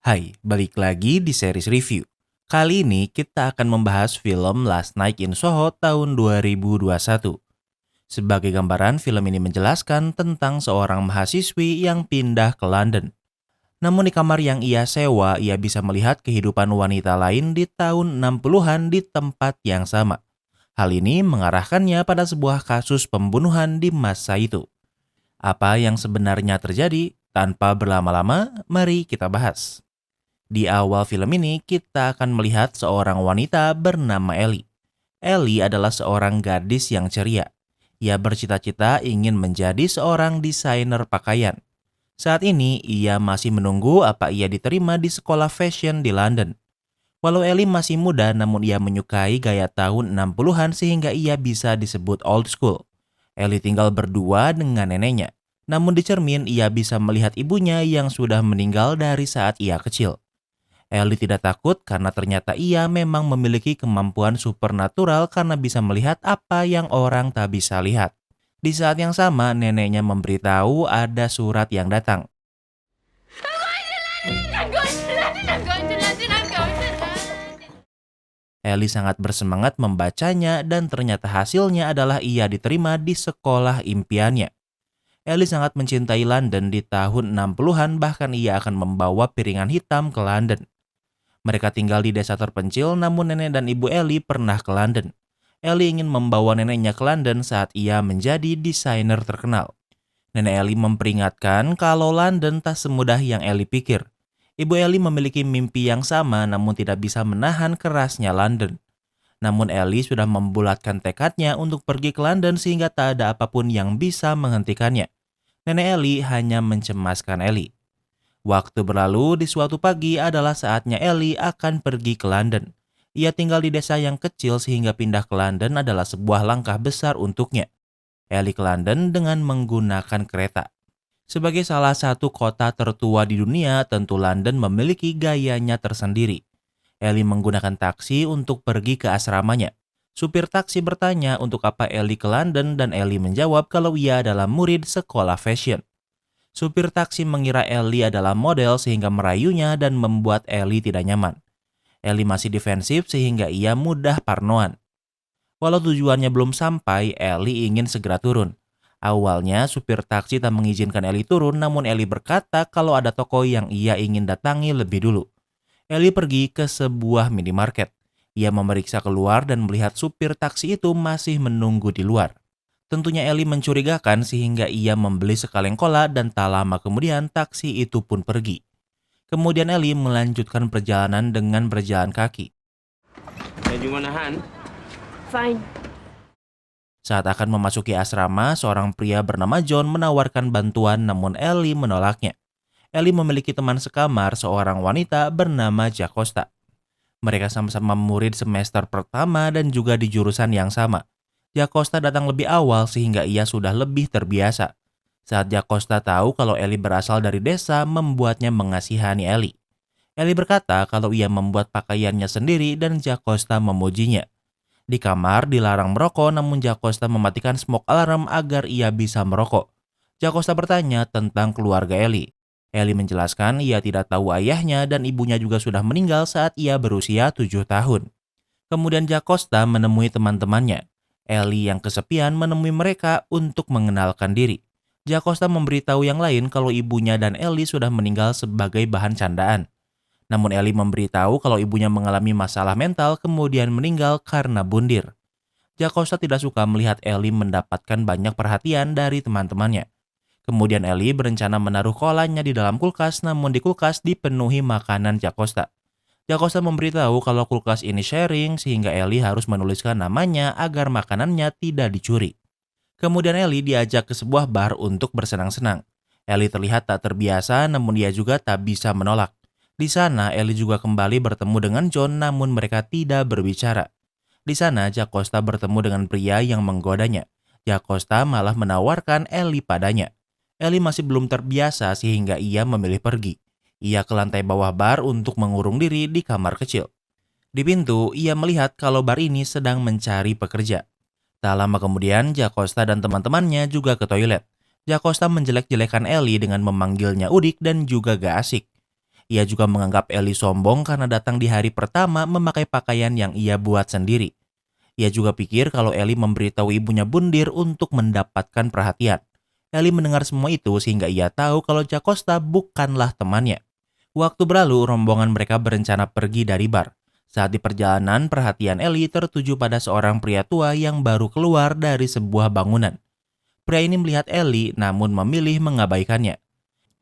Hai, balik lagi di series review. Kali ini kita akan membahas film Last Night in Soho tahun 2021. Sebagai gambaran, film ini menjelaskan tentang seorang mahasiswi yang pindah ke London. Namun di kamar yang ia sewa, ia bisa melihat kehidupan wanita lain di tahun 60-an di tempat yang sama. Hal ini mengarahkannya pada sebuah kasus pembunuhan di masa itu. Apa yang sebenarnya terjadi? Tanpa berlama-lama, mari kita bahas. Di awal film ini, kita akan melihat seorang wanita bernama Ellie. Ellie adalah seorang gadis yang ceria. Ia bercita-cita ingin menjadi seorang desainer pakaian. Saat ini, ia masih menunggu apa ia diterima di sekolah fashion di London. Walau Ellie masih muda, namun ia menyukai gaya tahun 60-an sehingga ia bisa disebut old school. Ellie tinggal berdua dengan neneknya. Namun di cermin, ia bisa melihat ibunya yang sudah meninggal dari saat ia kecil. Ellie tidak takut karena ternyata ia memang memiliki kemampuan supernatural karena bisa melihat apa yang orang tak bisa lihat. Di saat yang sama, neneknya memberitahu ada surat yang datang. I'm going to London, I'm going to London, I'm going to London. Ellie sangat bersemangat membacanya dan ternyata hasilnya adalah ia diterima di sekolah impiannya. Ellie sangat mencintai London di tahun 60-an, bahkan ia akan membawa piringan hitam ke London. Mereka tinggal di desa terpencil, namun nenek dan ibu Ellie pernah ke London. Ellie ingin membawa neneknya ke London saat ia menjadi desainer terkenal. Nenek Ellie memperingatkan kalau London tak semudah yang Ellie pikir. Ibu Ellie memiliki mimpi yang sama namun tidak bisa menahan kerasnya London. Namun Ellie sudah membulatkan tekadnya untuk pergi ke London sehingga tak ada apapun yang bisa menghentikannya. Nenek Ellie hanya mencemaskan Ellie. Waktu berlalu, di suatu pagi adalah saatnya Ellie akan pergi ke London. Ia tinggal di desa yang kecil sehingga pindah ke London adalah sebuah langkah besar untuknya. Ellie ke London dengan menggunakan kereta. Sebagai salah satu kota tertua di dunia, tentu London memiliki gayanya tersendiri. Ellie menggunakan taksi untuk pergi ke asramanya. Supir taksi bertanya untuk apa Ellie ke London dan Ellie menjawab kalau ia adalah murid sekolah fashion. Supir taksi mengira Ellie adalah model sehingga merayunya dan membuat Ellie tidak nyaman. Ellie masih defensif sehingga ia mudah parnoan. Walau tujuannya belum sampai, Ellie ingin segera turun. Awalnya supir taksi tak mengizinkan Ellie turun, namun Ellie berkata kalau ada toko yang ia ingin datangi lebih dulu. Ellie pergi ke sebuah minimarket. Ia memeriksa keluar dan melihat supir taksi itu masih menunggu di luar. Tentunya Ellie mencurigakan sehingga ia membeli sekaleng cola dan tak lama kemudian taksi itu pun pergi. Kemudian Ellie melanjutkan perjalanan dengan berjalan kaki. Do you want a hand? Fine. Saat akan memasuki asrama, seorang pria bernama John menawarkan bantuan namun Ellie menolaknya. Ellie memiliki teman sekamar, seorang wanita bernama Jocasta. Mereka sama-sama murid semester pertama dan juga di jurusan yang sama. Jocasta datang lebih awal sehingga ia sudah lebih terbiasa. Saat Jocasta tahu kalau Ellie berasal dari desa, membuatnya mengasihani Ellie. Ellie berkata kalau ia membuat pakaiannya sendiri dan Jocasta memujinya. Di kamar dilarang merokok namun Jocasta mematikan smoke alarm agar ia bisa merokok. Jocasta bertanya tentang keluarga Ellie. Ellie menjelaskan ia tidak tahu ayahnya dan ibunya juga sudah meninggal saat ia berusia 7 tahun. Kemudian Jocasta menemui teman-temannya. Ellie yang kesepian menemui mereka untuk mengenalkan diri. Jocasta memberitahu yang lain kalau ibunya dan Ellie sudah meninggal sebagai bahan candaan. Namun Ellie memberitahu kalau ibunya mengalami masalah mental kemudian meninggal karena bundir. Jocasta tidak suka melihat Ellie mendapatkan banyak perhatian dari teman-temannya. Kemudian Ellie berencana menaruh kolanya di dalam kulkas namun di kulkas dipenuhi makanan Jocasta. Jocasta memberitahu kalau kulkas ini sharing sehingga Ellie harus menuliskan namanya agar makanannya tidak dicuri. Kemudian Ellie diajak ke sebuah bar untuk bersenang-senang. Ellie terlihat tak terbiasa namun dia juga tak bisa menolak. Di sana Ellie juga kembali bertemu dengan John namun mereka tidak berbicara. Di sana Jocasta bertemu dengan pria yang menggodanya. Jocasta malah menawarkan Ellie padanya. Ellie masih belum terbiasa sehingga ia memilih pergi. Ia ke lantai bawah bar untuk mengurung diri di kamar kecil. Di pintu, ia melihat kalau bar ini sedang mencari pekerja. Tak lama kemudian, Jocasta dan teman-temannya juga ke toilet. Jocasta menjelek-jelekan Ellie dengan memanggilnya udik dan juga gak asik. Ia juga menganggap Ellie sombong karena datang di hari pertama memakai pakaian yang ia buat sendiri. Ia juga pikir kalau Ellie memberitahu ibunya Bundir untuk mendapatkan perhatian. Ellie mendengar semua itu sehingga ia tahu kalau Jocasta bukanlah temannya. Waktu berlalu, rombongan mereka berencana pergi dari bar. Saat di perjalanan, perhatian Ellie tertuju pada seorang pria tua yang baru keluar dari sebuah bangunan. Pria ini melihat Ellie namun memilih mengabaikannya.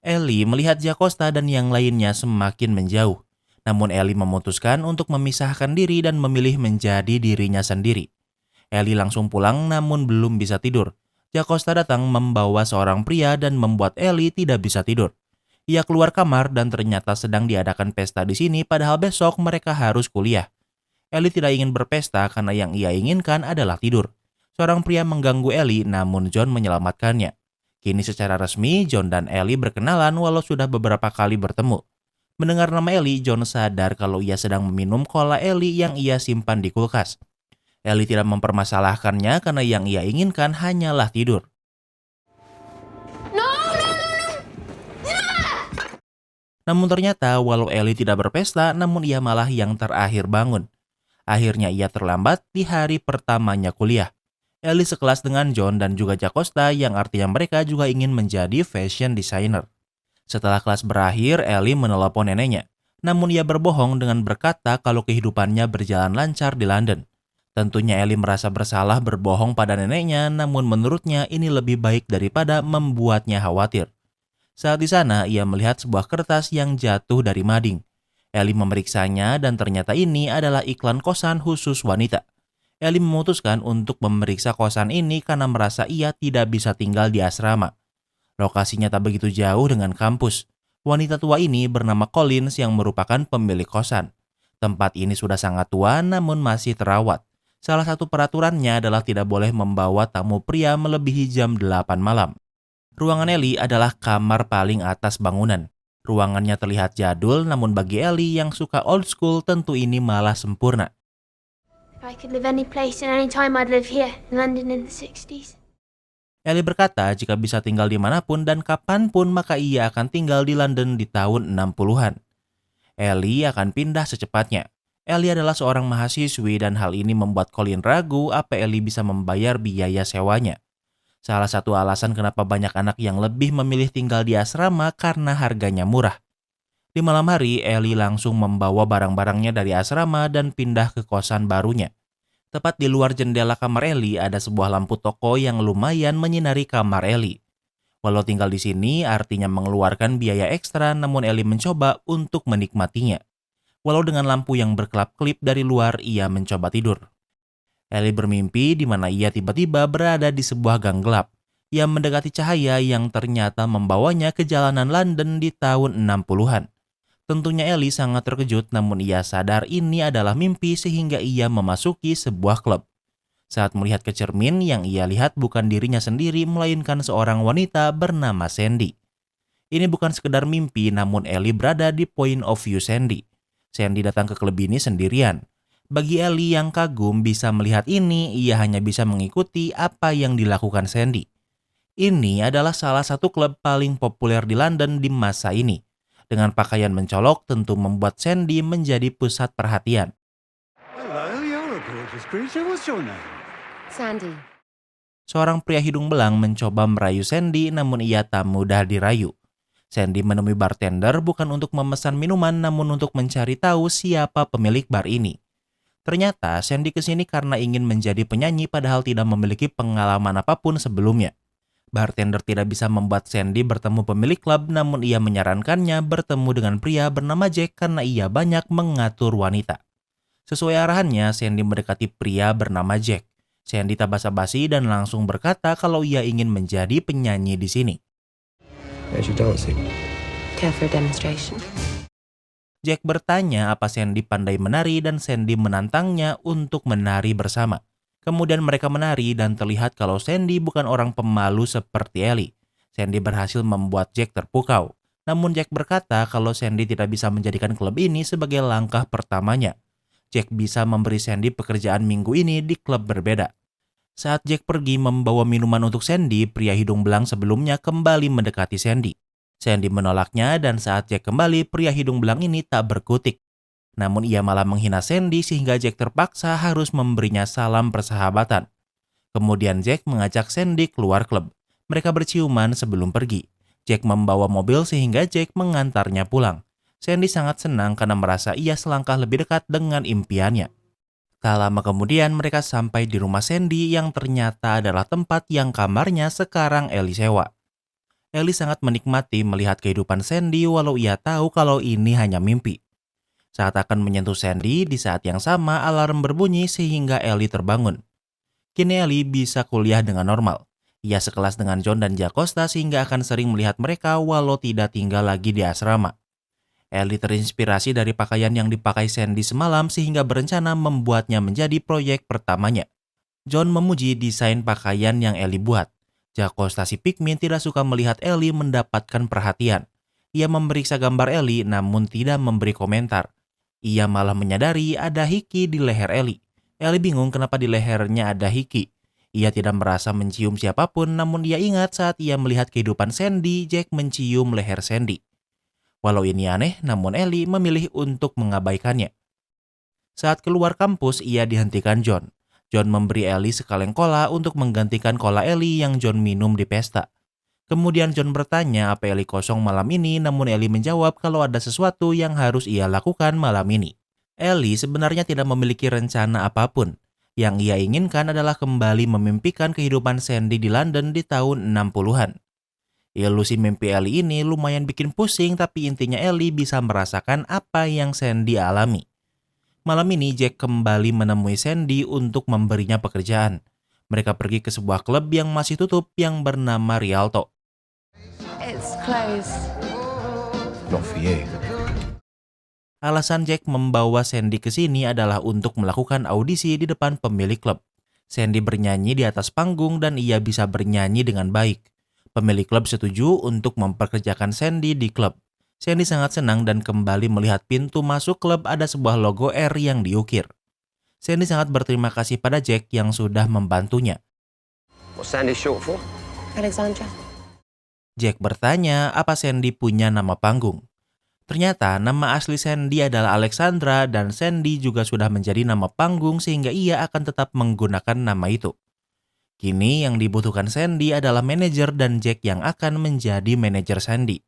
Ellie melihat Jocasta dan yang lainnya semakin menjauh. Namun Ellie memutuskan untuk memisahkan diri dan memilih menjadi dirinya sendiri. Ellie langsung pulang namun belum bisa tidur. Jocasta datang membawa seorang pria dan membuat Ellie tidak bisa tidur. Ia keluar kamar dan ternyata sedang diadakan pesta di sini padahal besok mereka harus kuliah. Ellie tidak ingin berpesta karena yang ia inginkan adalah tidur. Seorang pria mengganggu Ellie namun John menyelamatkannya. Kini secara resmi John dan Ellie berkenalan walau sudah beberapa kali bertemu. Mendengar nama Ellie, John sadar kalau ia sedang meminum cola Ellie yang ia simpan di kulkas. Ellie tidak mempermasalahkannya karena yang ia inginkan hanyalah tidur. Namun ternyata walau Ellie tidak berpesta, namun ia malah yang terakhir bangun. Akhirnya ia terlambat di hari pertamanya kuliah. Ellie sekelas dengan John dan juga Jocasta yang artinya mereka juga ingin menjadi fashion designer. Setelah kelas berakhir, Ellie menelepon neneknya. Namun ia berbohong dengan berkata kalau kehidupannya berjalan lancar di London. Tentunya Ellie merasa bersalah berbohong pada neneknya, namun menurutnya ini lebih baik daripada membuatnya khawatir. Saat di sana, ia melihat sebuah kertas yang jatuh dari mading. Ellie memeriksanya dan ternyata ini adalah iklan kosan khusus wanita. Ellie memutuskan untuk memeriksa kosan ini karena merasa ia tidak bisa tinggal di asrama. Lokasinya tak begitu jauh dengan kampus. Wanita tua ini bernama Collins yang merupakan pemilik kosan. Tempat ini sudah sangat tua namun masih terawat. Salah satu peraturannya adalah tidak boleh membawa tamu pria melebihi jam 8 malam. Ruangan Ellie adalah kamar paling atas bangunan. Ruangannya terlihat jadul, namun bagi Ellie yang suka old school tentu ini malah sempurna. If I could live any place and any time, I'd live here, in London in the 60s. Ellie berkata jika bisa tinggal dimanapun dan kapanpun maka ia akan tinggal di London di tahun 60-an. Ellie akan pindah secepatnya. Ellie adalah seorang mahasiswi dan hal ini membuat Colin ragu apa Ellie bisa membayar biaya sewanya. Salah satu alasan kenapa banyak anak yang lebih memilih tinggal di asrama karena harganya murah. Di malam hari, Ellie langsung membawa barang-barangnya dari asrama dan pindah ke kosan barunya. Tepat di luar jendela kamar Ellie ada sebuah lampu toko yang lumayan menyinari kamar Ellie. Walau tinggal di sini artinya mengeluarkan biaya ekstra, namun Ellie mencoba untuk menikmatinya. Walau dengan lampu yang berkelap-kelip dari luar, ia mencoba tidur. Ellie bermimpi di mana ia tiba-tiba berada di sebuah gang gelap. Ia mendekati cahaya yang ternyata membawanya ke jalanan London di tahun 60-an. Tentunya Ellie sangat terkejut namun ia sadar ini adalah mimpi sehingga ia memasuki sebuah klub. Saat melihat ke cermin yang ia lihat bukan dirinya sendiri melainkan seorang wanita bernama Sandy. Ini bukan sekedar mimpi namun Ellie berada di point of view Sandy. Sandy datang ke klub ini sendirian. Bagi Ellie yang kagum bisa melihat ini, ia hanya bisa mengikuti apa yang dilakukan Sandy. Ini adalah salah satu klub paling populer di London di masa ini. Dengan pakaian mencolok tentu membuat Sandy menjadi pusat perhatian. Hello, you're a gorgeous creature. What's your name? Sandy. Seorang pria hidung belang mencoba merayu Sandy namun ia tak mudah dirayu. Sandy menemui bartender bukan untuk memesan minuman namun untuk mencari tahu siapa pemilik bar ini. Ternyata Sandy kesini karena ingin menjadi penyanyi padahal tidak memiliki pengalaman apapun sebelumnya. Bartender tidak bisa membuat Sandy bertemu pemilik klub namun ia menyarankannya bertemu dengan pria bernama Jack karena ia banyak mengatur wanita. Sesuai arahannya, Sandy mendekati pria bernama Jack. Sandy tak basa-basi dan langsung berkata kalau ia ingin menjadi penyanyi di sini. How's your dancing? Care for a demonstration? Jack bertanya apa Sandy pandai menari dan Sandy menantangnya untuk menari bersama. Kemudian mereka menari dan terlihat kalau Sandy bukan orang pemalu seperti Ellie. Sandy berhasil membuat Jack terpukau. Namun Jack berkata kalau Sandy tidak bisa menjadikan klub ini sebagai langkah pertamanya. Jack bisa memberi Sandy pekerjaan minggu ini di klub berbeda. Saat Jack pergi membawa minuman untuk Sandy, pria hidung belang sebelumnya kembali mendekati Sandy. Sandy menolaknya dan saat Jack kembali, pria hidung belang ini tak berkutik. Namun ia malah menghina Sandy sehingga Jack terpaksa harus memberinya salam persahabatan. Kemudian Jack mengajak Sandy keluar klub. Mereka berciuman sebelum pergi. Jack membawa mobil sehingga Jack mengantarnya pulang. Sandy sangat senang karena merasa ia selangkah lebih dekat dengan impiannya. Tak lama kemudian mereka sampai di rumah Sandy yang ternyata adalah tempat yang kamarnya sekarang Ellie sewa. Ellie sangat menikmati melihat kehidupan Sandy walau ia tahu kalau ini hanya mimpi. Saat akan menyentuh Sandy, di saat yang sama alarm berbunyi sehingga Ellie terbangun. Kini Ellie bisa kuliah dengan normal. Ia sekelas dengan John dan Jocasta sehingga akan sering melihat mereka walau tidak tinggal lagi di asrama. Ellie terinspirasi dari pakaian yang dipakai Sandy semalam sehingga berencana membuatnya menjadi proyek pertamanya. John memuji desain pakaian yang Ellie buat. Jocasta si Pikmin tidak suka melihat Ellie mendapatkan perhatian. Ia memeriksa gambar Ellie namun tidak memberi komentar. Ia malah menyadari ada hiki di leher Ellie. Ellie bingung kenapa di lehernya ada hiki. Ia tidak merasa mencium siapapun, namun dia ingat saat ia melihat kehidupan Sandy, Jack mencium leher Sandy. Walau ini aneh, namun Ellie memilih untuk mengabaikannya. Saat keluar kampus, ia dihentikan John. John memberi Ellie sekaleng cola untuk menggantikan cola Ellie yang John minum di pesta. Kemudian John bertanya apa Ellie kosong malam ini, namun Ellie menjawab kalau ada sesuatu yang harus ia lakukan malam ini. Ellie sebenarnya tidak memiliki rencana apapun. Yang ia inginkan adalah kembali memimpikan kehidupan Sandy di London di tahun 60-an. Ilusi mimpi Ellie ini lumayan bikin pusing, tapi intinya Ellie bisa merasakan apa yang Sandy alami. Malam ini Jack kembali menemui Sandy untuk memberinya pekerjaan. Mereka pergi ke sebuah klub yang masih tutup yang bernama Rialto. It's closed. Not for you. Alasan Jack membawa Sandy ke sini adalah untuk melakukan audisi di depan pemilik klub. Sandy bernyanyi di atas panggung dan ia bisa bernyanyi dengan baik. Pemilik klub setuju untuk memperkerjakan Sandy di klub. Sandy sangat senang dan kembali melihat pintu masuk klub ada sebuah logo R yang diukir. Sandy sangat berterima kasih pada Jack yang sudah membantunya. What's Sandy short for? Alexandra. Jack bertanya apa Sandy punya nama panggung. Ternyata nama asli Sandy adalah Alexandra dan Sandy juga sudah menjadi nama panggung sehingga ia akan tetap menggunakan nama itu. Kini yang dibutuhkan Sandy adalah manajer dan Jack yang akan menjadi manajer Sandy.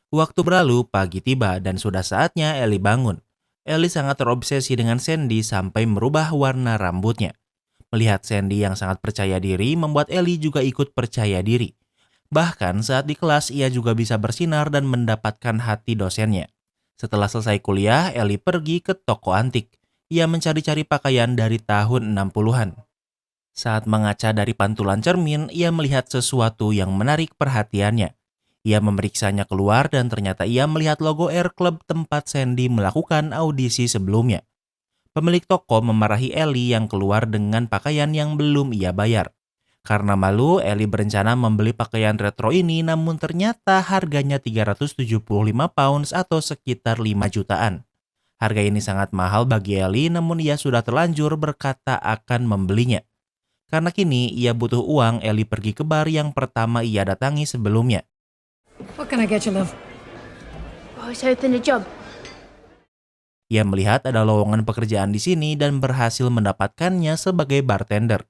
Waktu berlalu, pagi tiba dan sudah saatnya Ellie bangun. Ellie sangat terobsesi dengan Sandy sampai merubah warna rambutnya. Melihat Sandy yang sangat percaya diri membuat Ellie juga ikut percaya diri. Bahkan saat di kelas ia juga bisa bersinar dan mendapatkan hati dosennya. Setelah selesai kuliah, Ellie pergi ke toko antik. Ia mencari-cari pakaian dari tahun 60-an. Saat mengaca dari pantulan cermin, ia melihat sesuatu yang menarik perhatiannya. Ia memeriksanya keluar dan ternyata ia melihat logo R Club tempat Sandy melakukan audisi sebelumnya. Pemilik toko memarahi Ellie yang keluar dengan pakaian yang belum ia bayar. Karena malu, Ellie berencana membeli pakaian retro ini namun ternyata harganya 375 pounds atau sekitar 5 jutaan. Harga ini sangat mahal bagi Ellie namun ia sudah terlanjur berkata akan membelinya. Karena kini ia butuh uang, Ellie pergi ke bar yang pertama ia datangi sebelumnya. What can I get you, love? I was hoping a job. Ia melihat ada lowongan pekerjaan di sini dan berhasil mendapatkannya sebagai bartender.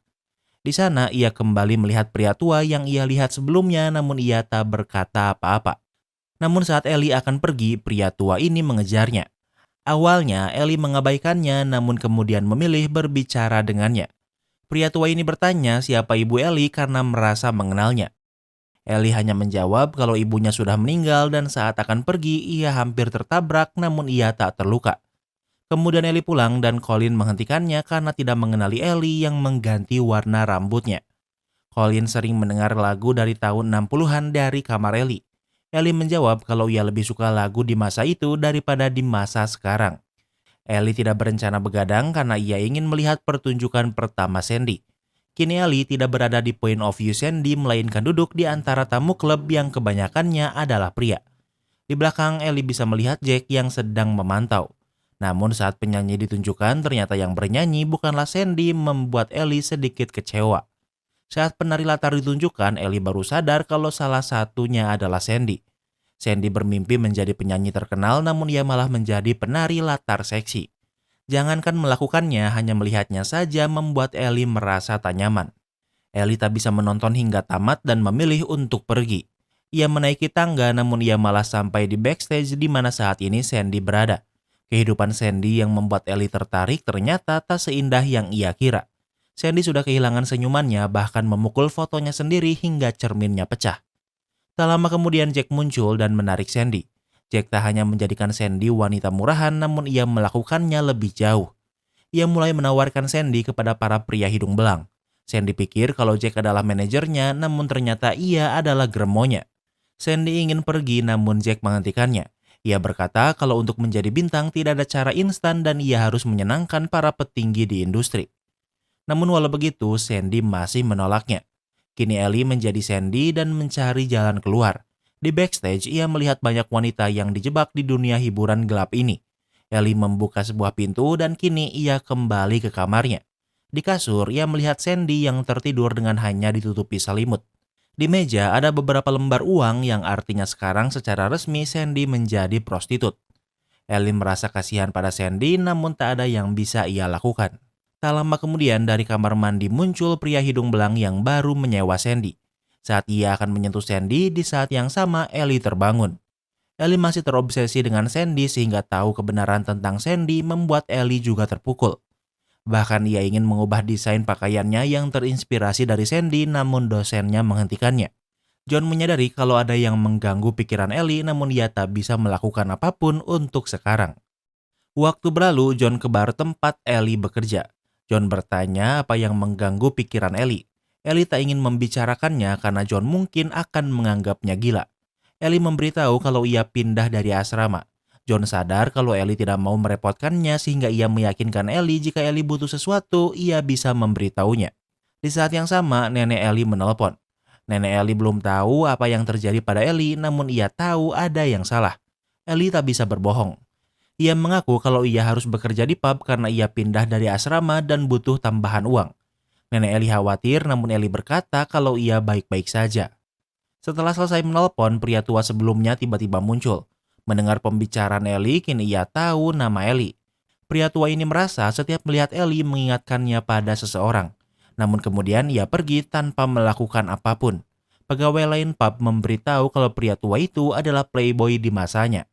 Di sana ia kembali melihat pria tua yang ia lihat sebelumnya namun ia tak berkata apa-apa. Namun saat Ellie akan pergi, pria tua ini mengejarnya. Awalnya Ellie mengabaikannya namun kemudian memilih berbicara dengannya. Pria tua ini bertanya siapa ibu Ellie karena merasa mengenalnya. Ellie hanya menjawab kalau ibunya sudah meninggal dan saat akan pergi ia hampir tertabrak namun ia tak terluka. Kemudian Ellie pulang dan Colin menghentikannya karena tidak mengenali Ellie yang mengganti warna rambutnya. Colin sering mendengar lagu dari tahun 60-an dari kamar Ellie. Ellie menjawab kalau ia lebih suka lagu di masa itu daripada di masa sekarang. Ellie tidak berencana begadang karena ia ingin melihat pertunjukan pertama Sandy. Kini Ellie tidak berada di point of view Sandy melainkan duduk di antara tamu klub yang kebanyakannya adalah pria. Di belakang Ellie bisa melihat Jack yang sedang memantau. Namun saat penyanyi ditunjukkan ternyata yang bernyanyi bukanlah Sandy membuat Ellie sedikit kecewa. Saat penari latar ditunjukkan Ellie baru sadar kalau salah satunya adalah Sandy. Sandy bermimpi menjadi penyanyi terkenal, namun ia malah menjadi penari latar seksi. Jangankan melakukannya, hanya melihatnya saja membuat Ellie merasa tak nyaman. Ellie tak bisa menonton hingga tamat dan memilih untuk pergi. Ia menaiki tangga, namun ia malah sampai di backstage di mana saat ini Sandy berada. Kehidupan Sandy yang membuat Ellie tertarik ternyata tak seindah yang ia kira. Sandy sudah kehilangan senyumannya, bahkan memukul fotonya sendiri hingga cerminnya pecah. Tak lama kemudian Jack muncul dan menarik Sandy. Jack tak hanya menjadikan Sandy wanita murahan, namun ia melakukannya lebih jauh. Ia mulai menawarkan Sandy kepada para pria hidung belang. Sandy pikir kalau Jack adalah manajernya, namun ternyata ia adalah gremonya. Sandy ingin pergi, namun Jack menghentikannya. Ia berkata kalau untuk menjadi bintang tidak ada cara instan dan ia harus menyenangkan para petinggi di industri. Namun walau begitu, Sandy masih menolaknya. Kini Ellie menjadi Sandy dan mencari jalan keluar. Di backstage, ia melihat banyak wanita yang dijebak di dunia hiburan gelap ini. Ellie membuka sebuah pintu dan kini ia kembali ke kamarnya. Di kasur, ia melihat Sandy yang tertidur dengan hanya ditutupi selimut. Di meja ada beberapa lembar uang yang artinya sekarang secara resmi Sandy menjadi prostitut. Ellie merasa kasihan pada Sandy, namun tak ada yang bisa ia lakukan. Tak lama kemudian dari kamar mandi muncul pria hidung belang yang baru menyewa Sandy. Saat ia akan menyentuh Sandy, di saat yang sama Ellie terbangun. Ellie masih terobsesi dengan Sandy sehingga tahu kebenaran tentang Sandy membuat Ellie juga terpukul. Bahkan ia ingin mengubah desain pakaiannya yang terinspirasi dari Sandy, namun dosennya menghentikannya. John menyadari kalau ada yang mengganggu pikiran Ellie, namun ia tak bisa melakukan apapun untuk sekarang. Waktu berlalu, John ke bar tempat Ellie bekerja. John bertanya apa yang mengganggu pikiran Ellie. Ellie tak ingin membicarakannya karena John mungkin akan menganggapnya gila. Ellie memberitahu kalau ia pindah dari asrama. John sadar kalau Ellie tidak mau merepotkannya sehingga ia meyakinkan Ellie jika Ellie butuh sesuatu, ia bisa memberitahunya. Di saat yang sama, nenek Ellie menelpon. Nenek Ellie belum tahu apa yang terjadi pada Ellie, namun ia tahu ada yang salah. Ellie tak bisa berbohong. Ia mengaku kalau ia harus bekerja di pub karena ia pindah dari asrama dan butuh tambahan uang. Nenek Ellie khawatir, namun Ellie berkata kalau ia baik-baik saja. Setelah selesai menelpon, pria tua sebelumnya tiba-tiba muncul. Mendengar pembicaraan Ellie, kini ia tahu nama Ellie. Pria tua ini merasa setiap melihat Ellie mengingatkannya pada seseorang. Namun kemudian ia pergi tanpa melakukan apapun. Pegawai lain pub memberitahu kalau pria tua itu adalah playboy di masanya.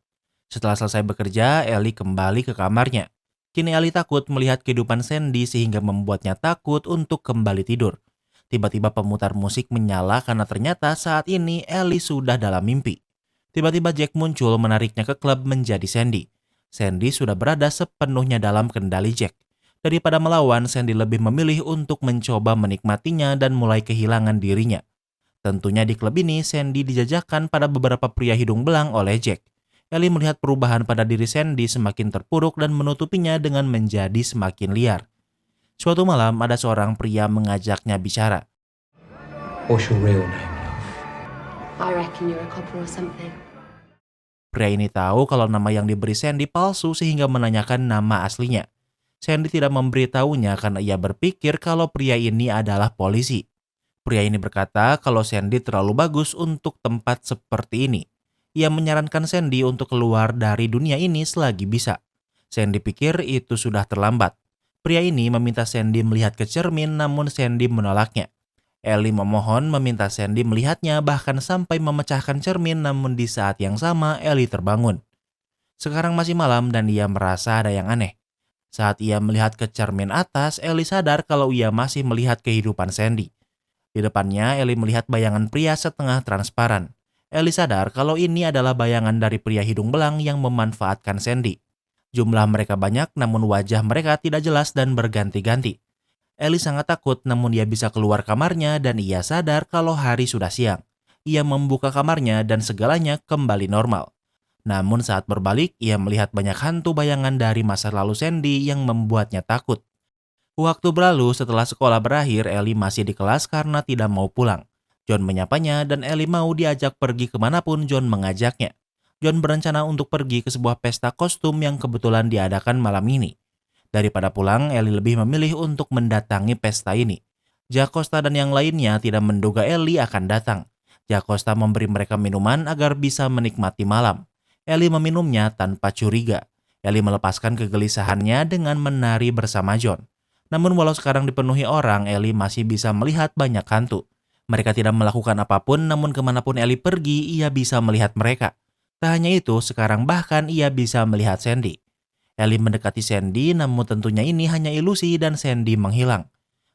Setelah selesai bekerja, Ellie kembali ke kamarnya. Kini Ellie takut melihat kehidupan Sandy sehingga membuatnya takut untuk kembali tidur. Tiba-tiba pemutar musik menyala karena ternyata saat ini Ellie sudah dalam mimpi. Tiba-tiba Jack muncul menariknya ke klub menjadi Sandy. Sandy sudah berada sepenuhnya dalam kendali Jack. Daripada melawan, Sandy lebih memilih untuk mencoba menikmatinya dan mulai kehilangan dirinya. Tentunya di klub ini Sandy dijajakan pada beberapa pria hidung belang oleh Jack. Ellie melihat perubahan pada diri Sandy semakin terpuruk dan menutupinya dengan menjadi semakin liar. Suatu malam ada seorang pria mengajaknya bicara. What's your real name, love? I reckon you're a copper or something. Pria ini tahu kalau nama yang diberi Sandy palsu sehingga menanyakan nama aslinya. Sandy tidak memberitahunya karena ia berpikir kalau pria ini adalah polisi. Pria ini berkata kalau Sandy terlalu bagus untuk tempat seperti ini. Ia menyarankan Sandy untuk keluar dari dunia ini selagi bisa. Sandy pikir itu sudah terlambat. Pria ini meminta Sandy melihat ke cermin, namun Sandy menolaknya. Ellie memohon meminta Sandy melihatnya bahkan sampai memecahkan cermin, namun di saat yang sama Ellie terbangun. Sekarang masih malam dan ia merasa ada yang aneh. Saat ia melihat ke cermin atas, Ellie sadar kalau ia masih melihat kehidupan Sandy. Di depannya Ellie melihat bayangan pria setengah transparan. Ellie sadar kalau ini adalah bayangan dari pria hidung belang yang memanfaatkan Sandy. Jumlah mereka banyak namun wajah mereka tidak jelas dan berganti-ganti. Ellie sangat takut namun ia bisa keluar kamarnya dan ia sadar kalau hari sudah siang. Ia membuka kamarnya dan segalanya kembali normal. Namun saat berbalik ia melihat banyak hantu bayangan dari masa lalu Sandy yang membuatnya takut. Waktu berlalu setelah sekolah berakhir, Ellie masih di kelas karena tidak mau pulang. John menyapanya dan Ellie mau diajak pergi kemanapun John mengajaknya. John berencana untuk pergi ke sebuah pesta kostum yang kebetulan diadakan malam ini. Daripada pulang, Ellie lebih memilih untuk mendatangi pesta ini. Jacosta dan yang lainnya tidak menduga Ellie akan datang. Jocasta memberi mereka minuman agar bisa menikmati malam. Ellie meminumnya tanpa curiga. Ellie melepaskan kegelisahannya dengan menari bersama John. Namun walau sekarang dipenuhi orang, Ellie masih bisa melihat banyak hantu. Mereka tidak melakukan apapun, namun kemanapun Ellie pergi, ia bisa melihat mereka. Tak hanya itu, sekarang bahkan ia bisa melihat Sandy. Ellie mendekati Sandy, namun tentunya ini hanya ilusi dan Sandy menghilang.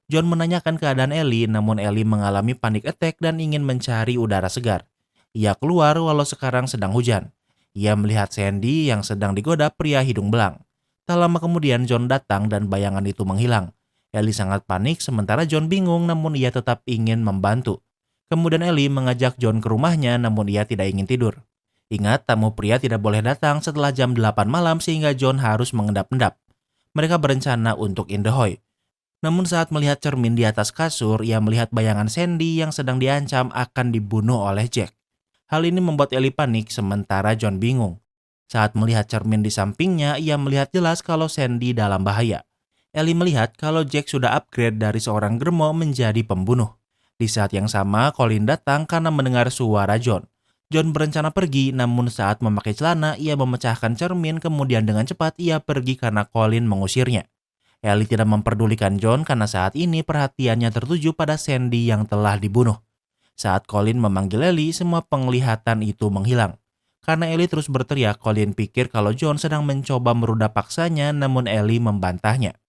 John menanyakan keadaan Ellie, namun Ellie mengalami panic attack dan ingin mencari udara segar. Ia keluar walau sekarang sedang hujan. Ia melihat Sandy yang sedang digoda pria hidung belang. Tak lama kemudian John datang dan bayangan itu menghilang. Ellie sangat panik sementara John bingung, namun ia tetap ingin membantu. Kemudian Ellie mengajak John ke rumahnya, namun ia tidak ingin tidur. Ingat, tamu pria tidak boleh datang setelah jam 8 malam sehingga John harus mengendap-endap. Mereka berencana untuk in the Hoy. Namun saat melihat cermin di atas kasur, ia melihat bayangan Sandy yang sedang diancam akan dibunuh oleh Jack. Hal ini membuat Ellie panik sementara John bingung. Saat melihat cermin di sampingnya, ia melihat jelas kalau Sandy dalam bahaya. Ellie melihat kalau Jack sudah upgrade dari seorang germo menjadi pembunuh. Di saat yang sama, Colin datang karena mendengar suara John. John berencana pergi, namun saat memakai celana, ia memecahkan cermin, kemudian dengan cepat ia pergi karena Colin mengusirnya. Ellie tidak memperdulikan John karena saat ini perhatiannya tertuju pada Sandy yang telah dibunuh. Saat Colin memanggil Ellie, semua penglihatan itu menghilang. Karena Ellie terus berteriak, Colin pikir kalau John sedang mencoba meruda paksanya, namun Ellie membantahnya.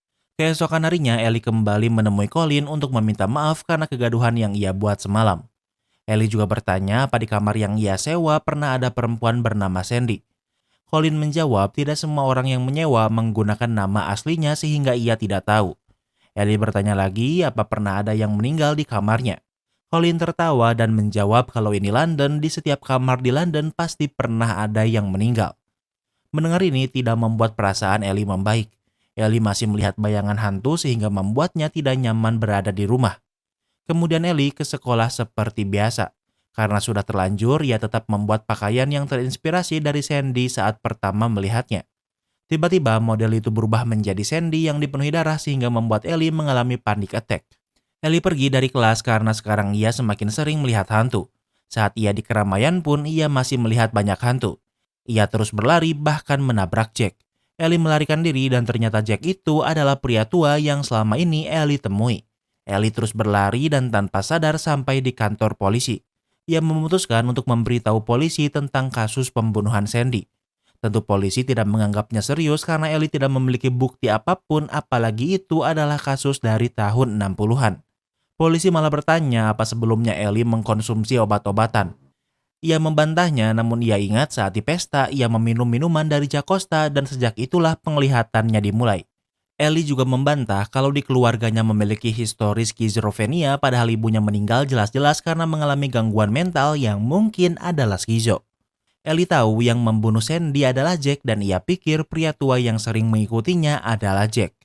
Keesokan harinya, Ellie kembali menemui Colin untuk meminta maaf karena kegaduhan yang ia buat semalam. Ellie juga bertanya apa di kamar yang ia sewa pernah ada perempuan bernama Sandy. Colin menjawab tidak semua orang yang menyewa menggunakan nama aslinya sehingga ia tidak tahu. Ellie bertanya lagi apa pernah ada yang meninggal di kamarnya. Colin tertawa dan menjawab kalau ini London, di setiap kamar di London pasti pernah ada yang meninggal. Mendengar ini tidak membuat perasaan Ellie membaik. Ellie masih melihat bayangan hantu sehingga membuatnya tidak nyaman berada di rumah. Kemudian Ellie ke sekolah seperti biasa. Karena sudah terlanjur, ia tetap membuat pakaian yang terinspirasi dari Sandy saat pertama melihatnya. Tiba-tiba model itu berubah menjadi Sandy yang dipenuhi darah sehingga membuat Ellie mengalami panic attack. Ellie pergi dari kelas karena sekarang ia semakin sering melihat hantu. Saat ia di keramaian pun ia masih melihat banyak hantu. Ia terus berlari bahkan menabrak Jack. Ellie melarikan diri dan ternyata Jack itu adalah pria tua yang selama ini Ellie temui. Ellie terus berlari dan tanpa sadar sampai di kantor polisi. Ia memutuskan untuk memberitahu polisi tentang kasus pembunuhan Sandy. Tentu polisi tidak menganggapnya serius karena Ellie tidak memiliki bukti apapun, apalagi itu adalah kasus dari tahun 60-an. Polisi malah bertanya apa sebelumnya Ellie mengkonsumsi obat-obatan. Ia membantahnya, namun ia ingat saat di pesta ia meminum minuman dari Jocasta dan sejak itulah penglihatannya dimulai. Ellie juga membantah kalau di keluarganya memiliki histori skizofrenia padahal ibunya meninggal jelas-jelas karena mengalami gangguan mental yang mungkin adalah skizo. Ellie tahu yang membunuh Sandy adalah Jack dan ia pikir pria tua yang sering mengikutinya adalah Jack.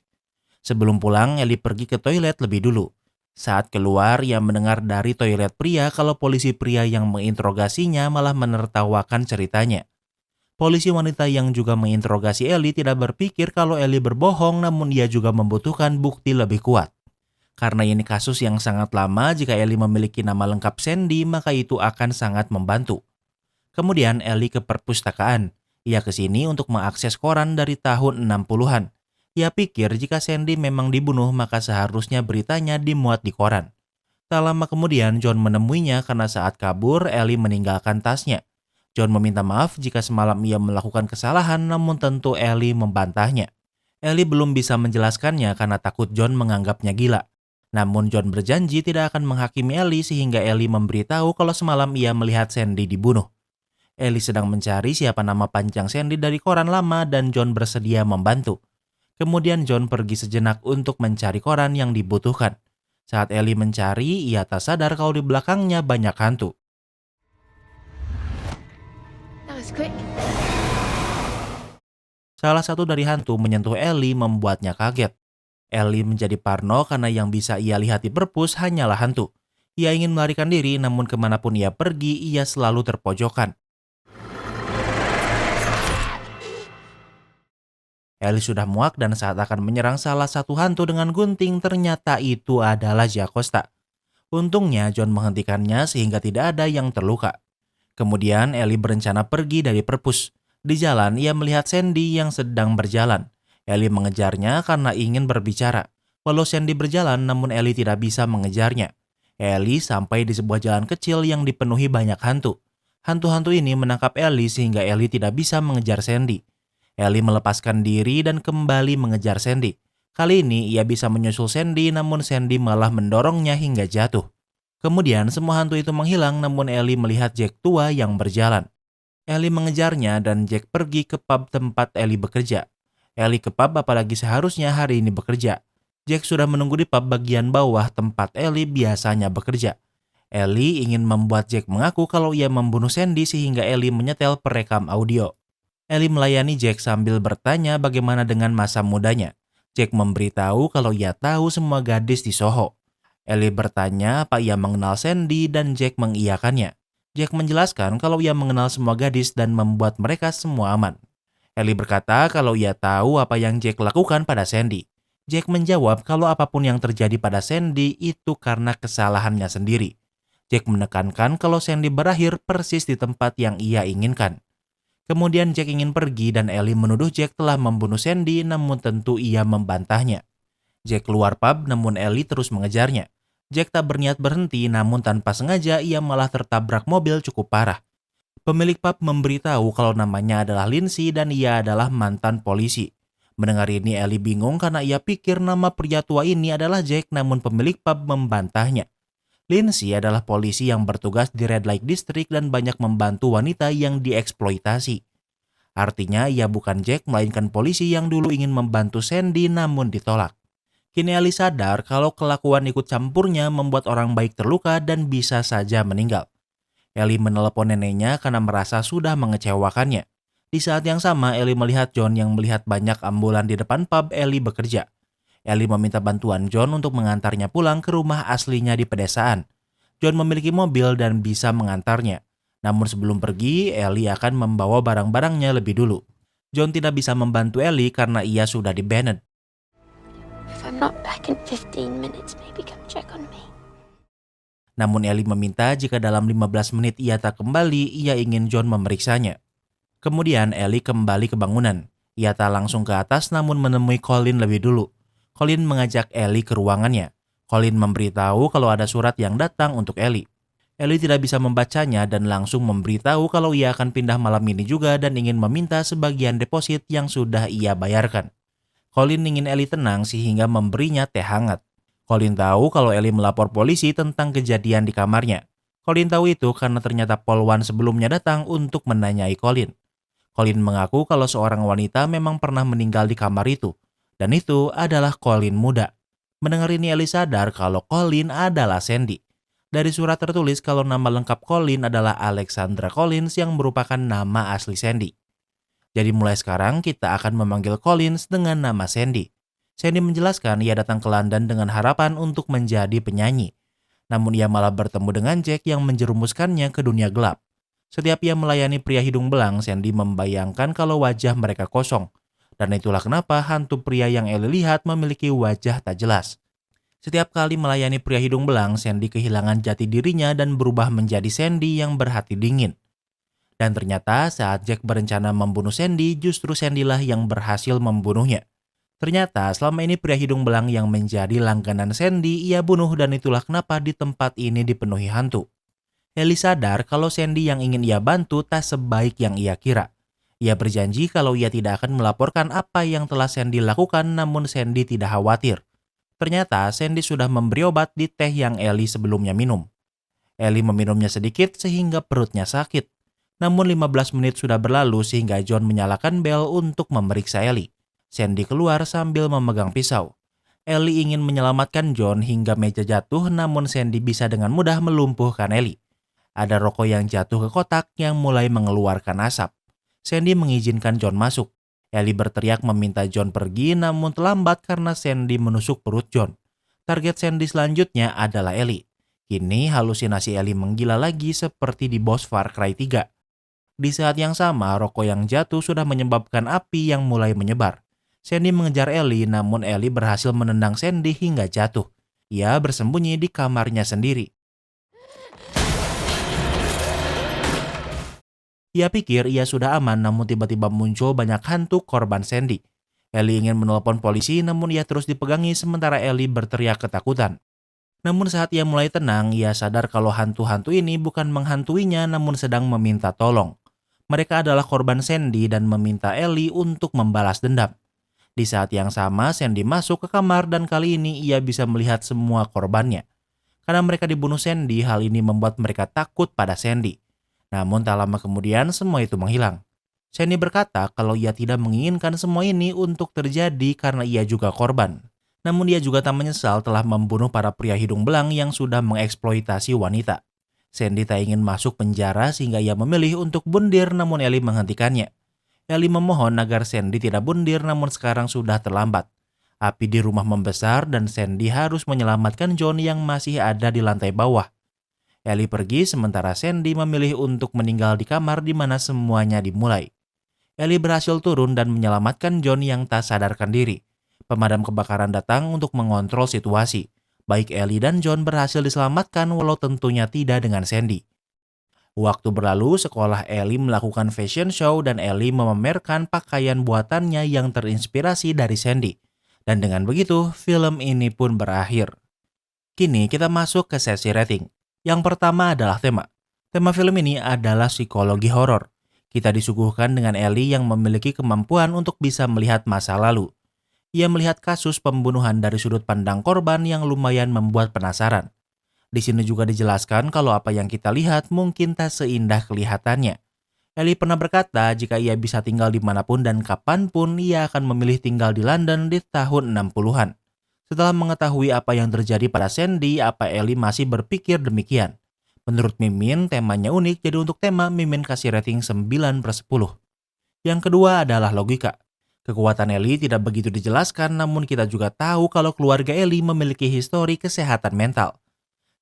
Sebelum pulang, Ellie pergi ke toilet lebih dulu. Saat keluar, ia mendengar dari toilet pria kalau polisi pria yang menginterogasinya malah menertawakan ceritanya. Polisi wanita yang juga menginterogasi Ellie tidak berpikir kalau Ellie berbohong, namun ia juga membutuhkan bukti lebih kuat. Karena ini kasus yang sangat lama, jika Ellie memiliki nama lengkap Sandy, maka itu akan sangat membantu. Kemudian Ellie ke perpustakaan. Ia ke sini untuk mengakses koran dari tahun 60-an. Ia pikir jika Sandy memang dibunuh, maka seharusnya beritanya dimuat di koran. Tak lama kemudian John menemuinya karena saat kabur, Ellie meninggalkan tasnya. John meminta maaf jika semalam ia melakukan kesalahan, namun tentu Ellie membantahnya. Ellie belum bisa menjelaskannya karena takut John menganggapnya gila. Namun John berjanji tidak akan menghakimi Ellie sehingga Ellie memberitahu kalau semalam ia melihat Sandy dibunuh. Ellie sedang mencari siapa nama panjang Sandy dari koran lama dan John bersedia membantu. Kemudian John pergi sejenak untuk mencari koran yang dibutuhkan. Saat Ellie mencari, ia tak sadar kalau di belakangnya banyak hantu. Quick. Salah satu dari hantu menyentuh Ellie membuatnya kaget. Ellie menjadi parno karena yang bisa ia lihat di perpus hanyalah hantu. Ia ingin melarikan diri, namun kemanapun ia pergi, ia selalu terpojokan. Ellie sudah muak dan saat akan menyerang salah satu hantu dengan gunting, ternyata itu adalah Jocasta. Untungnya John menghentikannya sehingga tidak ada yang terluka. Kemudian Ellie berencana pergi dari perpus. Di jalan ia melihat Sandy yang sedang berjalan. Ellie mengejarnya karena ingin berbicara. Walau Sandy berjalan namun Ellie tidak bisa mengejarnya. Ellie sampai di sebuah jalan kecil yang dipenuhi banyak hantu. Hantu-hantu ini menangkap Ellie sehingga Ellie tidak bisa mengejar Sandy. Ellie melepaskan diri dan kembali mengejar Sandy. Kali ini ia bisa menyusul Sandy namun Sandy malah mendorongnya hingga jatuh. Kemudian semua hantu itu menghilang namun Ellie melihat Jack tua yang berjalan. Ellie mengejarnya dan Jack pergi ke pub tempat Ellie bekerja. Ellie ke pub apalagi seharusnya hari ini bekerja. Jack sudah menunggu di pub bagian bawah tempat Ellie biasanya bekerja. Ellie ingin membuat Jack mengaku kalau ia membunuh Sandy sehingga Ellie menyetel perekam audio. Ellie melayani Jack sambil bertanya bagaimana dengan masa mudanya. Jack memberitahu kalau ia tahu semua gadis di Soho. Ellie bertanya apa ia mengenal Sandy dan Jack mengiyakannya. Jack menjelaskan kalau ia mengenal semua gadis dan membuat mereka semua aman. Ellie berkata kalau ia tahu apa yang Jack lakukan pada Sandy. Jack menjawab kalau apapun yang terjadi pada Sandy itu karena kesalahannya sendiri. Jack menekankan kalau Sandy berakhir persis di tempat yang ia inginkan. Kemudian Jack ingin pergi dan Ellie menuduh Jack telah membunuh Sandy namun tentu ia membantahnya. Jack keluar pub namun Ellie terus mengejarnya. Jack tak berniat berhenti namun tanpa sengaja ia malah tertabrak mobil cukup parah. Pemilik pub memberitahu kalau namanya adalah Lindsay dan ia adalah mantan polisi. Mendengar ini Ellie bingung karena ia pikir nama pria tua ini adalah Jack namun pemilik pub membantahnya. Lindsay adalah polisi yang bertugas di Red Light District dan banyak membantu wanita yang dieksploitasi. Artinya ia bukan Jack melainkan polisi yang dulu ingin membantu Sandy namun ditolak. Kini Ellie sadar kalau kelakuan ikut campurnya membuat orang baik terluka dan bisa saja meninggal. Ellie menelepon neneknya karena merasa sudah mengecewakannya. Di saat yang sama Ellie melihat John yang melihat banyak ambulan di depan pub Ellie bekerja. Ellie meminta bantuan John untuk mengantarnya pulang ke rumah aslinya di pedesaan. John memiliki mobil dan bisa mengantarnya. Namun sebelum pergi, Ellie akan membawa barang-barangnya lebih dulu. John tidak bisa membantu Ellie karena ia sudah di-banned. If I'm not back in 15 minutes, maybe come check on me. Namun Ellie meminta jika dalam 15 menit ia tak kembali, ia ingin John memeriksanya. Kemudian Ellie kembali ke bangunan. Ia tak langsung ke atas namun menemui Colin lebih dulu. Colin mengajak Ellie ke ruangannya. Colin memberitahu kalau ada surat yang datang untuk Ellie. Ellie tidak bisa membacanya dan langsung memberitahu kalau ia akan pindah malam ini juga dan ingin meminta sebagian deposit yang sudah ia bayarkan. Colin ingin Ellie tenang sehingga memberinya teh hangat. Colin tahu kalau Ellie melapor polisi tentang kejadian di kamarnya. Colin tahu itu karena ternyata Polwan sebelumnya datang untuk menanyai Colin. Colin mengaku kalau seorang wanita memang pernah meninggal di kamar itu. Dan itu adalah Colin muda. Mendengar ini Ellie sadar kalau Colin adalah Sandy. Dari surat tertulis kalau nama lengkap Colin adalah Alexandra Collins yang merupakan nama asli Sandy. Jadi mulai sekarang kita akan memanggil Collins dengan nama Sandy. Sandy menjelaskan ia datang ke London dengan harapan untuk menjadi penyanyi. Namun ia malah bertemu dengan Jack yang menjerumuskannya ke dunia gelap. Setiap ia melayani pria hidung belang, Sandy membayangkan kalau wajah mereka kosong. Dan itulah kenapa hantu pria yang Ellie lihat memiliki wajah tak jelas. Setiap kali melayani pria hidung belang, Sandy kehilangan jati dirinya dan berubah menjadi Sandy yang berhati dingin. Dan ternyata saat Jack berencana membunuh Sandy, justru Sandy-lah yang berhasil membunuhnya. Ternyata selama ini pria hidung belang yang menjadi langganan Sandy ia bunuh dan itulah kenapa di tempat ini dipenuhi hantu. Ellie sadar kalau Sandy yang ingin ia bantu tak sebaik yang ia kira. Ia berjanji kalau ia tidak akan melaporkan apa yang telah Sandy lakukan namun Sandy tidak khawatir. Ternyata Sandy sudah memberi obat di teh yang Ellie sebelumnya minum. Ellie meminumnya sedikit sehingga perutnya sakit. Namun 15 menit sudah berlalu sehingga John menyalakan bel untuk memeriksa Ellie. Sandy keluar sambil memegang pisau. Ellie ingin menyelamatkan John hingga meja jatuh namun Sandy bisa dengan mudah melumpuhkan Ellie. Ada rokok yang jatuh ke kotak yang mulai mengeluarkan asap. Sandy mengizinkan John masuk. Ellie berteriak meminta John pergi namun terlambat karena Sandy menusuk perut John. Target Sandy selanjutnya adalah Ellie. Kini halusinasi Ellie menggila lagi seperti di boss Far Cry 3. Di saat yang sama, rokok yang jatuh sudah menyebabkan api yang mulai menyebar. Sandy mengejar Ellie namun Ellie berhasil menendang Sandy hingga jatuh. Ia bersembunyi di kamarnya sendiri. Ia pikir ia sudah aman, namun tiba-tiba muncul banyak hantu korban Sandy. Ellie ingin menelpon polisi, namun ia terus dipegangi sementara Ellie berteriak ketakutan. Namun saat ia mulai tenang, ia sadar kalau hantu-hantu ini bukan menghantuinya namun sedang meminta tolong. Mereka adalah korban Sandy dan meminta Ellie untuk membalas dendam. Di saat yang sama, Sandy masuk ke kamar dan kali ini ia bisa melihat semua korbannya. Karena mereka dibunuh Sandy, hal ini membuat mereka takut pada Sandy. Namun tak lama kemudian semua itu menghilang. Sandy berkata kalau ia tidak menginginkan semua ini untuk terjadi karena ia juga korban. Namun dia juga tak menyesal telah membunuh para pria hidung belang yang sudah mengeksploitasi wanita. Sandy tak ingin masuk penjara sehingga ia memilih untuk bundir, namun Ellie menghentikannya. Ellie memohon agar Sandy tidak bundir, namun sekarang sudah terlambat. Api di rumah membesar dan Sandy harus menyelamatkan John yang masih ada di lantai bawah. Ellie pergi sementara Sandy memilih untuk meninggal di kamar di mana semuanya dimulai. Ellie berhasil turun dan menyelamatkan John yang tak sadarkan diri. Pemadam kebakaran datang untuk mengontrol situasi. Baik Ellie dan John berhasil diselamatkan walau tentunya tidak dengan Sandy. Waktu berlalu, sekolah Ellie melakukan fashion show dan Ellie memamerkan pakaian buatannya yang terinspirasi dari Sandy. Dan dengan begitu, film ini pun berakhir. Kini kita masuk ke sesi rating. Yang pertama adalah tema. Tema film ini adalah psikologi horor. Kita disuguhkan dengan Ellie yang memiliki kemampuan untuk bisa melihat masa lalu. Ia melihat kasus pembunuhan dari sudut pandang korban yang lumayan membuat penasaran. Di sini juga dijelaskan kalau apa yang kita lihat mungkin tak seindah kelihatannya. Ellie pernah berkata jika ia bisa tinggal dimanapun dan kapanpun, ia akan memilih tinggal di London di tahun 60-an. Setelah mengetahui apa yang terjadi pada Sandy, apa Ellie masih berpikir demikian? Menurut Mimin, temanya unik, jadi untuk tema Mimin kasih rating 9/10. Yang kedua adalah logika. Kekuatan Ellie tidak begitu dijelaskan, namun kita juga tahu kalau keluarga Ellie memiliki histori kesehatan mental.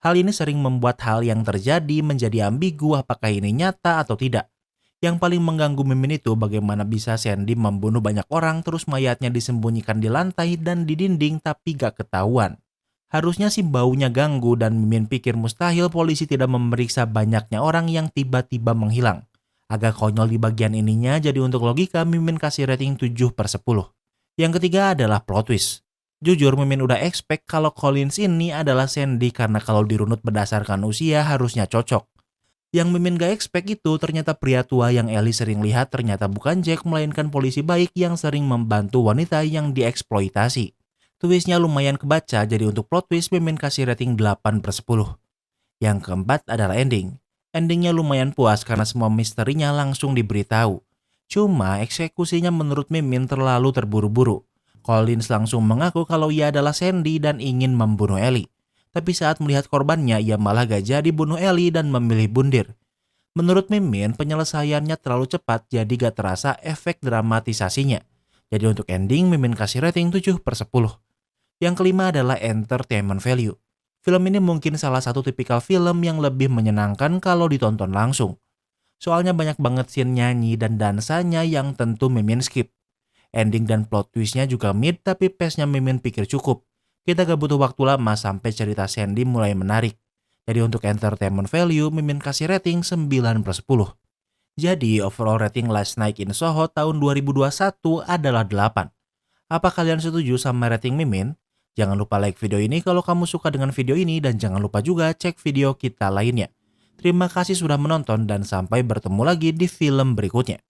Hal ini sering membuat hal yang terjadi menjadi ambigu apakah ini nyata atau tidak. Yang paling mengganggu Mimin itu bagaimana bisa Sandy membunuh banyak orang terus mayatnya disembunyikan di lantai dan di dinding tapi gak ketahuan. Harusnya sih baunya ganggu dan Mimin pikir mustahil polisi tidak memeriksa banyaknya orang yang tiba-tiba menghilang. Agak konyol di bagian ininya, jadi untuk logika Mimin kasih rating 7/10. Yang ketiga adalah plot twist. Jujur Mimin udah expect kalau Collins ini adalah Sandy karena kalau dirunut berdasarkan usia harusnya cocok. Yang Mimin gak expect itu ternyata pria tua yang Ellie sering lihat ternyata bukan Jack melainkan polisi baik yang sering membantu wanita yang dieksploitasi. Twistnya lumayan kebaca, jadi untuk plot twist Mimin kasih rating 8/10. Yang keempat adalah ending. Endingnya lumayan puas karena semua misterinya langsung diberitahu. Cuma eksekusinya menurut Mimin terlalu terburu-buru. Collins langsung mengaku kalau ia adalah Sandy dan ingin membunuh Ellie. Tapi saat melihat korbannya ia malah gak jadi bunuh Ellie dan memilih bundir. Menurut Mimin penyelesaiannya terlalu cepat jadi gak terasa efek dramatisasinya. Jadi untuk ending Mimin kasih rating 7/10. Yang kelima adalah entertainment value. Film ini mungkin salah satu tipikal film yang lebih menyenangkan kalau ditonton langsung. Soalnya banyak banget scene nyanyi dan dansanya yang tentu Mimin skip. Ending dan plot twistnya juga mid tapi pace-nya Mimin pikir cukup. Kita gak butuh waktu lama sampai cerita Sandy mulai menarik. Jadi untuk entertainment value Mimin kasih rating 9/10. Jadi overall rating Last Night in Soho tahun 2021 adalah 8. Apa kalian setuju sama rating Mimin? Jangan lupa like video ini kalau kamu suka dengan video ini dan jangan lupa juga cek video kita lainnya. Terima kasih sudah menonton dan sampai bertemu lagi di film berikutnya.